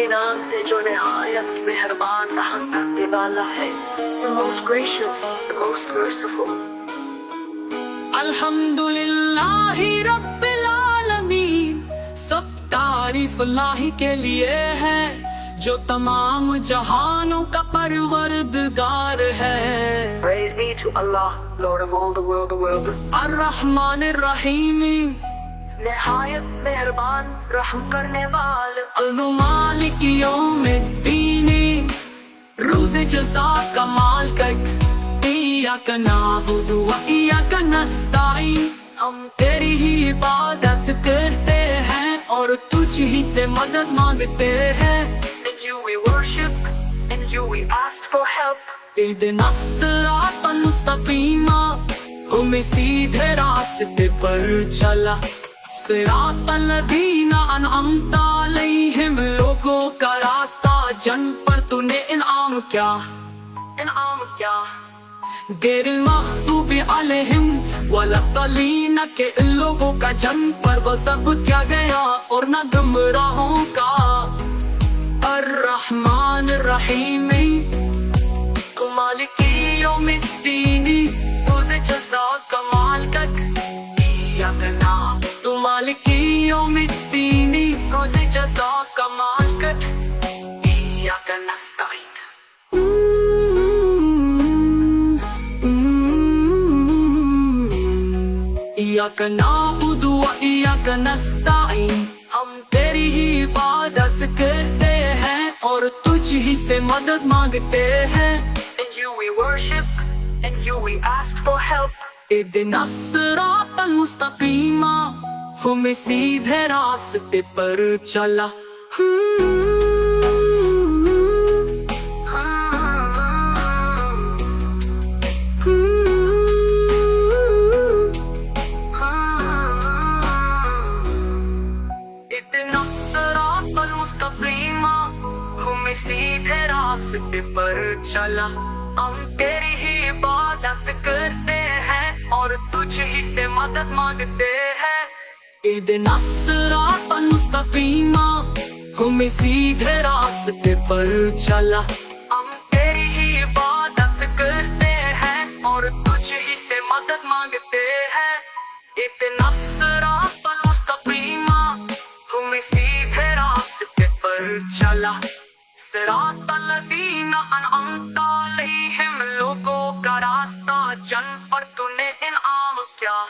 کے نام سے جو نہایت مہربان رحم کرنے والا ہے, the most gracious, the most merciful. الحمدللہ رب العالمین, سب تعریف اللہ کے لیے ہے جو تمام جہانوں کا پروردگار ہے. Praise be to Allah, Lord of all the world. الرحمن الرحیم, نہایت مہربان رحم کرنے والا. مالک یوم الدین, روز جزا کا مالک. ایاک نعبد و ایاک نستعین, ہم تیری ہی عبادت کرتے ہیں اور تجھ ہی سے مدد مانگتے ہیں. And you we worship, and you we ask for help. اہدنا الصراط المستقیم, ہمیں سیدھے راستے پر چلا. صراط الذین انعمت علیہم, لوگوں کا راستہ جن پر تو نے انعام کیا. غیر المغضوب علیہم ولا الضالین, کے ان لوگوں کا جن پر غضب کیا گیا اور نہ گمراہوں کا. الرحمن الرحیم, مالک یوم الدین, روز جزا کا مالک. ایاک نعبد, مالک یوم الدین, روز جزا کا مالک. ایاک نستعین. ایاک نعبد و ایاک نستعین, ہم تیری ہی عبادت کرتے ہیں اور تجھ ہی سے مدد مانگتے ہیں. and you we worship, and you we ask for help. اہدنا الصراط المستقیم, ہمیں سیدھے راستے پر چلا. اتنا صراط المستقیم, ہمیں سیدھے راستے پر چلا. ہم تیری ہی عبادت کرتے ہیں اور تجھ ہی سے مدد مانگتے ہیں. اہدنا الصراط المستقیم, ہمیں سیدھے راستے پر چلا. ہم تیری ہی عبادت کرتے ہیں اور تجھ ہی سے مدد مانگتے ہیں. اتنا صراط المستقیم, ہمیں سیدھے راستے پر چلا. صراط الذین انعمت علیہم, لوگوں کا راستہ جن پر تو نے انعام کیا.